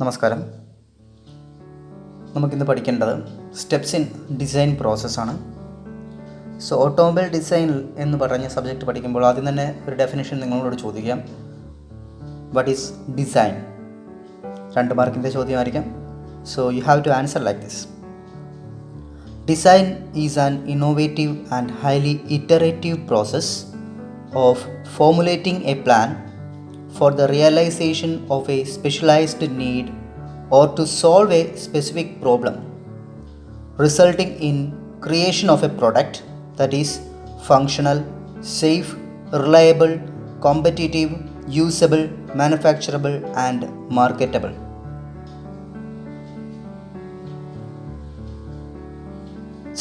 നമസ്കാരം. നമുക്കിന്ന് പഠിക്കേണ്ടത് സ്റ്റെപ്സ് ഇൻ ഡിസൈൻ പ്രോസസ്സാണ്. സോ ഓട്ടോമൊബൈൽ ഡിസൈൻ എന്ന് പറഞ്ഞ സബ്ജക്റ്റ് പഠിക്കുമ്പോൾ ആദ്യം തന്നെ ഒരു ഡെഫിനിഷൻ നിങ്ങളോട് ചോദിക്കാം. What is design? 2 മാർക്കിൻ്റെ ചോദ്യമായിരിക്കാം. So you have to answer like this. Design is an innovative and highly iterative process of formulating a plan for the realization of a specialized need or to solve a specific problem, resulting in creation of a product that is functional, safe, reliable, competitive, usable, manufacturable and marketable.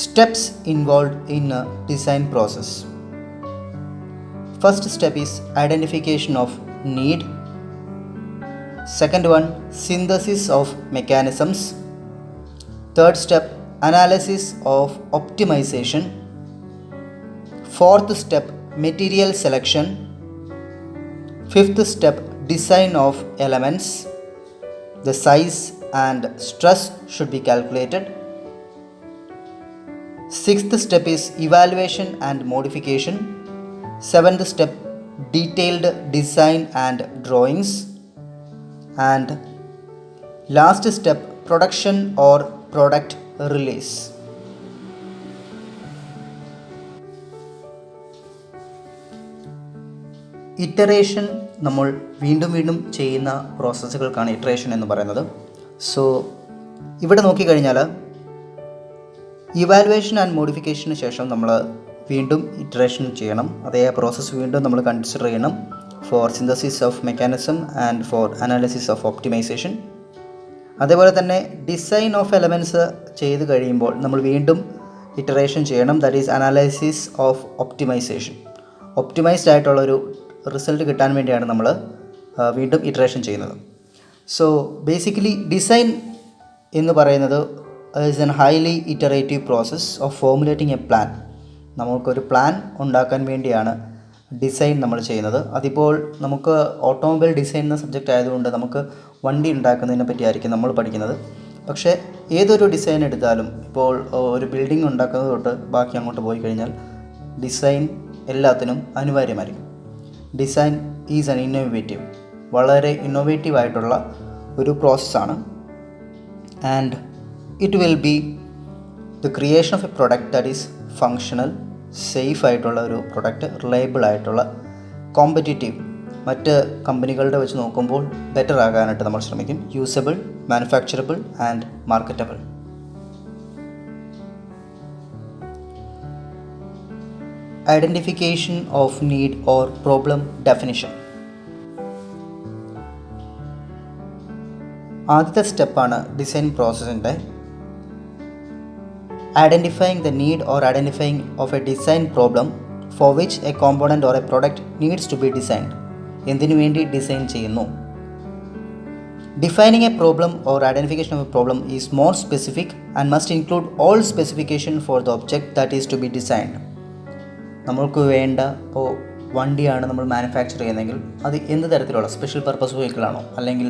Steps involved in a design process. First step is identification of need. Second one, synthesis of mechanisms. Third step, analysis of optimization. Fourth step, material selection. Fifth step, design of elements. The size and stress should be calculated. Sixth step is evaluation and modification. Seventh step, detailed design and drawings. And last step, production or product release. Iteration നമ്മൾ വീണ്ടും ചെയ്യുന്ന പ്രോസസ്സുകൾക്കാണ് iteration എന്ന് പറയുന്നത്. So ഇവിടെ നോക്കിക്കഴിഞ്ഞാൽ evaluation and മോഡിഫിക്കേഷന് ശേഷം നമ്മൾ വീണ്ടും ഇറ്ററേഷൻ ചെയ്യണം. അതേ പ്രോസസ്സ് വീണ്ടും നമ്മൾ കൺസിഡർ ചെയ്യണം for synthesis of mechanism and for analysis of optimisation. അതേപോലെ തന്നെ ഡിസൈൻ ഓഫ് എലമെൻറ്റ്സ് ചെയ്ത് കഴിയുമ്പോൾ നമ്മൾ വീണ്ടും ഇറ്ററേഷൻ ചെയ്യണം. That is analysis of optimisation. Optimised ആയിട്ടുള്ളൊരു റിസൾട്ട് കിട്ടാൻ വേണ്ടിയാണ് നമ്മൾ വീണ്ടും ഇറ്ററേഷൻ ചെയ്യുന്നത്. സോ ബേസിക്കലി ഡിസൈൻ എന്ന് പറയുന്നത് is a highly iterative process of formulating a plan. നമുക്കൊരു പ്ലാൻ ഉണ്ടാക്കാൻ വേണ്ടിയാണ് ഡിസൈൻ നമ്മൾ ചെയ്യുന്നത്. അതിപ്പോൾ നമുക്ക് ഓട്ടോമൊബൈൽ ഡിസൈൻ എന്ന സബ്ജക്റ്റ് ആയതുകൊണ്ട് നമുക്ക് വണ്ടി ഉണ്ടാക്കുന്നതിനെ പറ്റിയായിരിക്കും നമ്മൾ പഠിക്കുന്നത്. പക്ഷേ ഏതൊരു ഡിസൈൻ എടുത്താലും ഇപ്പോൾ ഒരു ബിൽഡിംഗ് ഉണ്ടാക്കുന്നത് തൊട്ട് ബാക്കി അങ്ങോട്ട് പോയി കഴിഞ്ഞാൽ ഡിസൈൻ എല്ലാത്തിനും അനിവാര്യമായിരിക്കും. ഡിസൈൻ ഈസ് ആൻ ഇന്നോവേറ്റീവ്, വളരെ ഇന്നോവേറ്റീവ് ആയിട്ടുള്ള ഒരു പ്രോസസ്സാണ്. And it will be the creation of a product that is functional, safe ആയിട്ടുള്ള ഒരു പ്രൊഡക്റ്റ്, റിലയബിൾ ആയിട്ടുള്ള, കോമ്പറ്റീറ്റീവ്, മറ്റ് കമ്പനികളുടെ വെച്ച് നോക്കുമ്പോൾ ബെറ്റർ ആകാനായിട്ട് നമ്മൾ ശ്രമിക്കും, usable, manufacturable and marketable. Identification of need or problem definition. ആദ്യത്തെ സ്റ്റെപ്പാണ് ഡിസൈൻ പ്രോസസ്സിൻ്റെ identifying the need or identifying of a design problem for which a component or a product needs to be designed. എന്തിനു വേണ്ടി design ചെയ്യുന്നു? Defining a problem or identification of a problem is more specific and must include all specification for the object that is to be designed. നമ്മൾക്ക് വേണ്ട ഇപ്പോൾ വണ്ടിയാണ് നമ്മൾ manufacture ചെയ്യുന്നതെങ്കിൽ അത് എന്ത് തരത്തിലുള്ള സ്പെഷ്യൽ പർപ്പസ് വെഹിക്കിളാണോ, അല്ലെങ്കിൽ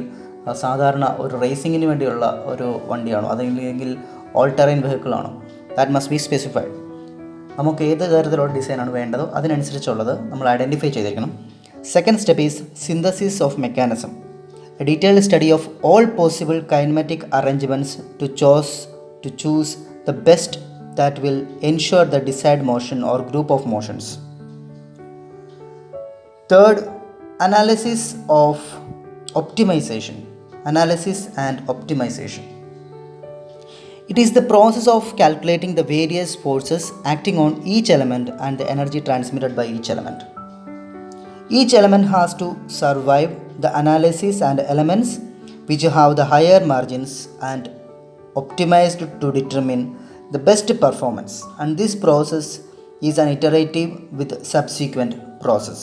സാധാരണ ഒരു റേസിങ്ങിന് വേണ്ടിയുള്ള ഒരു വണ്ടിയാണോ, അതല്ലെങ്കിൽ ഓൾ ടെറൈൻ വെഹിക്കിളാണോ, ദാറ്റ് മസ്റ്റ് ബി സ്പെസിഫൈഡ്. നമുക്ക് ഏത് തരത്തിലുള്ള ഡിസൈനാണ് വേണ്ടതോ അതിനനുസരിച്ചുള്ളത് നമ്മൾ ഐഡൻറ്റിഫൈ ചെയ്തിരിക്കണം. Second step is synthesis of mechanism. A detailed study of all possible kinematic arrangements to choose the best that will ensure the desired motion or group of motions. Third, analysis of optimization. Analysis and optimization. It is the process of calculating the various forces acting on each element and the energy transmitted by each element. Each element has to survive the analysis and elements which have the higher margins and optimized to determine the best performance. And this process is an iterative with subsequent process.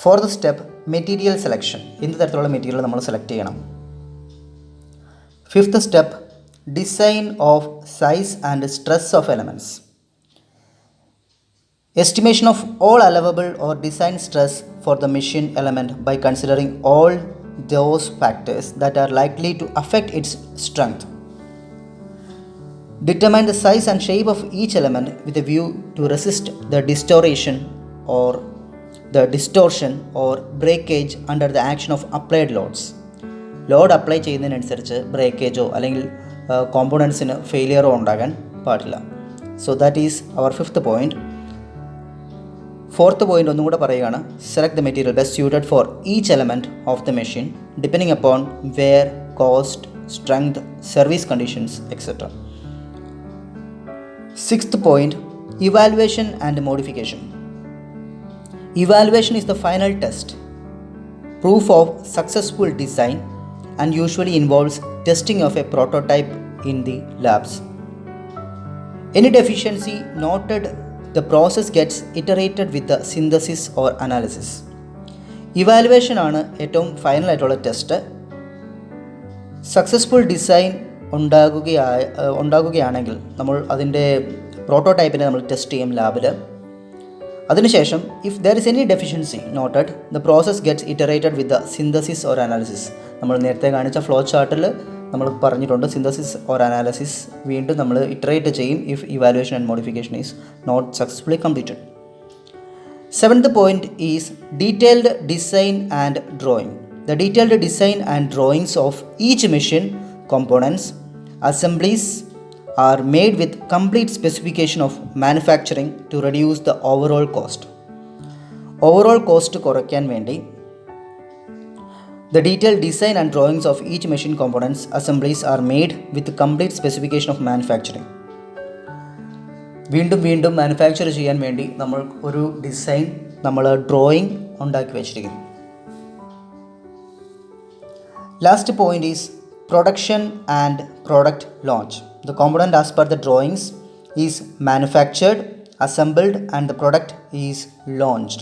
Fourth step, material selection. എന്ത് തരത്തിലുള്ള material നമ്മൾ select ചെയ്യണം. Fifth step, design of size and stress of elements. Estimation of all allowable or design stress for the machine element by considering all those factors that are likely to affect its strength. Determine the size and shape of each element with a view to resist the distortion or breakage under the action of applied loads. Load apply ചെയ്യുന്നതിനനുസരിച്ച് ബ്രേക്കേജോ അല്ലെങ്കിൽ കോമ്പോണൻസിന് ഫെയിലിയറോ ഉണ്ടാകാൻ പാടില്ല. So that is our fifth point. Fourth point ഒന്നും കൂടെ പറയുകയാണ്. Select the material best suited for each element of the machine depending upon wear, cost, strength, service conditions etcetera. Sixth point, evaluation and modification. Evaluation is the final test, proof of successful design, and usually involves testing of a prototype in the labs. Any deficiency noted, the process gets iterated with the synthesis or analysis. Evaluation ആണ് ഏറ്റവും final ആയിട്ടുള്ള test. Successful design ഉണ്ടാകുകയാണെങ്കിൽ നമ്മൾ അതിൻ്റെ പ്രോട്ടോടൈപ്പിനെ നമ്മൾ test ചെയ്യും ലാബിൽ. അതിനുശേഷം if there is any deficiency noted, the process gets iterated with the synthesis or analysis. നമ്മൾ നേരത്തെ കാണിച്ച ഫ്ലോ ചാർട്ടിൽ നമ്മൾ പറഞ്ഞിട്ടുണ്ട് സിന്തസിസ് ഓർ അനാലിസിസ് വീണ്ടും നമ്മൾ ഇറ്ററേറ്റ് ചെയ്യും if evaluation and modification is not successfully completed. Seventh point is detailed design and drawing. The detailed design and drawings of each machine components assemblies are made with complete specification of manufacturing to reduce the overall cost. Overall cost കുറയ്ക്കാൻ വേണ്ടി the detailed design and drawings of each machine components assemblies are made with complete specification of manufacturing. വീണ്ടും manufacture ചെയ്യാൻ വേണ്ടി നമ്മൾ ഒരു design drawing ഉണ്ടാക്കി വെച്ചിരിക്കുന്നു. Last point is production and product launch. The component as per the drawings is manufactured, assembled, and the product is launched.